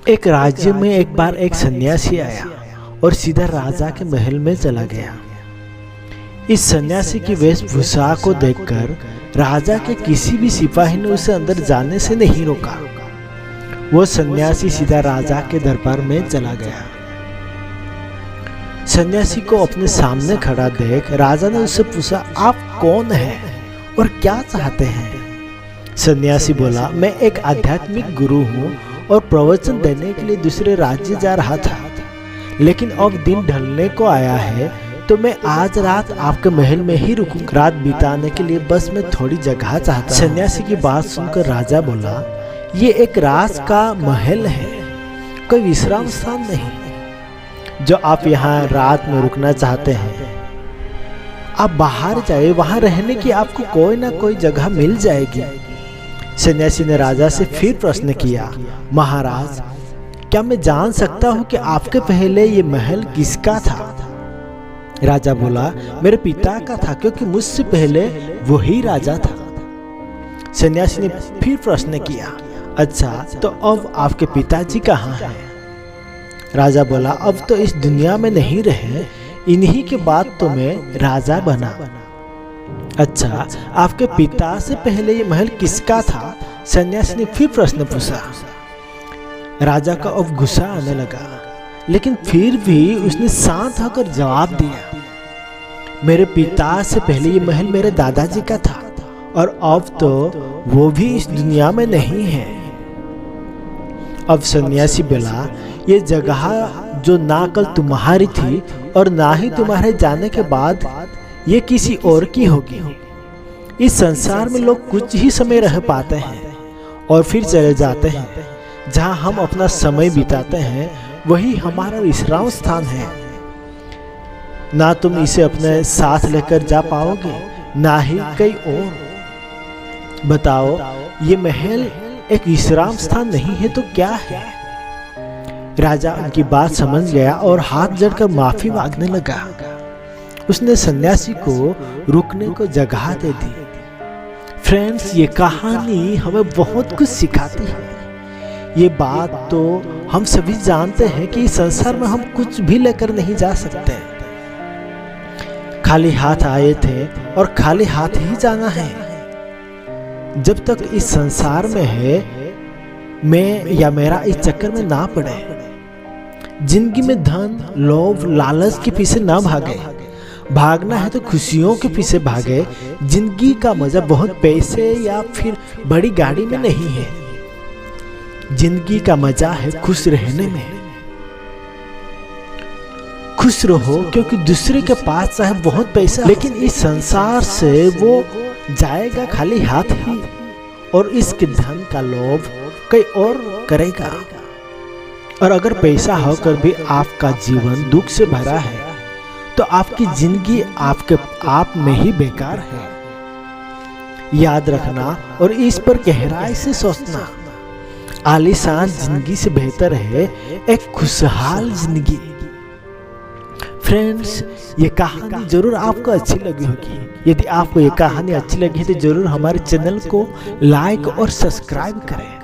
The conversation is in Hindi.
एक राज्य में एक बार एक सन्यासी आया और सीधा राजा के महल में चला गया। इस सन्यासी की वेशभूषा को देखकर राजा के किसी भी सिपाही ने उसे अंदर जाने से नहीं रोका। वो सन्यासी सीधा राजा के दरबार में चला गया। सन्यासी को अपने सामने खड़ा देख राजा ने उससे पूछा, आप कौन हैं और क्या चाहते हैं? सन्यासी बोला, मैं एक आध्यात्मिक गुरु हूँ और प्रवचन देने के लिए दूसरे राज्य जा रहा था, लेकिन अब दिन ढलने को आया है तो मैं आज रात आपके महल में ही रुकूंगा। रात बिताने के लिए बस मैं थोड़ी जगह चाहता हूं। सन्यासी की बात सुनकर राजा बोला, ये एक राज का महल है, कोई विश्राम स्थान नहीं जो आप यहाँ रात में रुकना चाहते हैं। आप बाहर जाए, वहां रहने की आपको कोई ना कोई जगह मिल जाएगी। सन्यासी ने राजा से फिर प्रश्न किया, महाराज क्या मैं जान सकता हूँ कि आपके पहले ये महल किसका था? राजा बोला, मेरे पिता का था, क्योंकि मुझसे पहले वही राजा था। सन्यासी ने फिर प्रश्न किया, अच्छा तो अब आपके पिताजी कहाँ हैं? राजा बोला, अब तो इस दुनिया में नहीं रहे, इन्हीं के बाद तो मैं राजा बना। अच्छा, आपके पिता से पहले ये महल किसका था? सन्यासी ने फिर प्रश्न पूछा। राजा का अब गुस्सा आने लगा, लेकिन फिर भी उसने शांत होकर जवाब दिया, मेरे पिता से पहले ये महल मेरे दादाजी का था और अब तो वो भी इस दुनिया में नहीं है। अब सन्यासी बोला, ये जगह जो ना कल तुम्हारी थी और ना ही तुम्हारे जाने के बाद ये किसी और की होगी। इस संसार में लोग कुछ ही समय रह पाते हैं और फिर चले जाते हैं। जहाँ हम अपना समय बिताते हैं वही हमारा विश्राम स्थान है। ना तुम इसे अपने साथ लेकर जा पाओगे, ना ही कहीं और। बताओ, ये महल एक विश्राम स्थान नहीं है तो क्या है? राजा उनकी बात समझ गया और हाथ जोड़कर माफी मांगने लगा। उसने सन्यासी को रुकने को जगह दे दी। फ्रेंड्स, ये कहानी हमें बहुत कुछ सिखाती है। ये बात तो हम सभी जानते हैं कि इस संसार में हम कुछ भी लेकर नहीं जा सकते। खाली हाथ आए थे और खाली हाथ ही जाना है। जब तक इस संसार में है, मैं या मेरा इस चक्कर में ना पड़े। जिंदगी में धन, लोभ, लालच के पीछे ना भागे। भागना है तो खुशियों के पीछे भागे। जिंदगी का मजा बहुत पैसे या फिर बड़ी गाड़ी में नहीं है। जिंदगी का मजा है खुश रहने में। खुश रहो, क्योंकि दूसरे के पास चाहे बहुत पैसा, लेकिन इस संसार से वो जाएगा खाली हाथ ही, और इसके धन का लोभ कई और करेगा। और अगर पैसा होकर भी आपका जीवन दुख से भरा है तो आपकी जिंदगी आपके आप में ही बेकार है। याद रखना और इस पर गहराई से सोचना। आलीशान जिंदगी से बेहतर है एक खुशहाल जिंदगी। फ्रेंड्स, ये कहानी जरूर आपको अच्छी लगी होगी। यदि आपको ये कहानी अच्छी लगी है तो जरूर हमारे चैनल को लाइक और सब्सक्राइब करें।